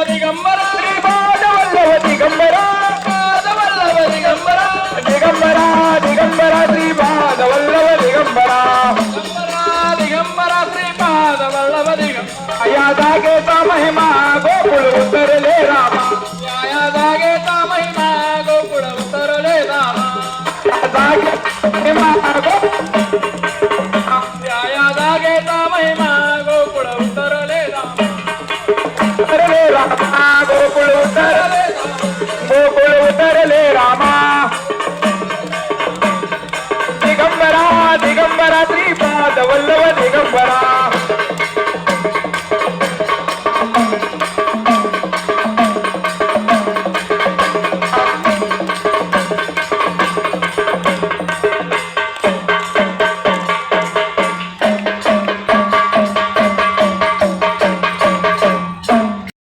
दिगंबरा श्रीपाद वल्लभ दिगंबरा वल्लभ दिगंबरा दिगंबरा दिगंबरा श्रीपाद वल्लभ दिगंबरा दिगंबरा श्रीपाद वल्लभ दिगंबरा या जागेचा महिमा गोकुळ उतरले रामा या जागेचा महिमा गोकुळ उतरले रामा महिमा या जागेचा महिमा गोकुळ उतरले रामा गोकुळ उतरले रामा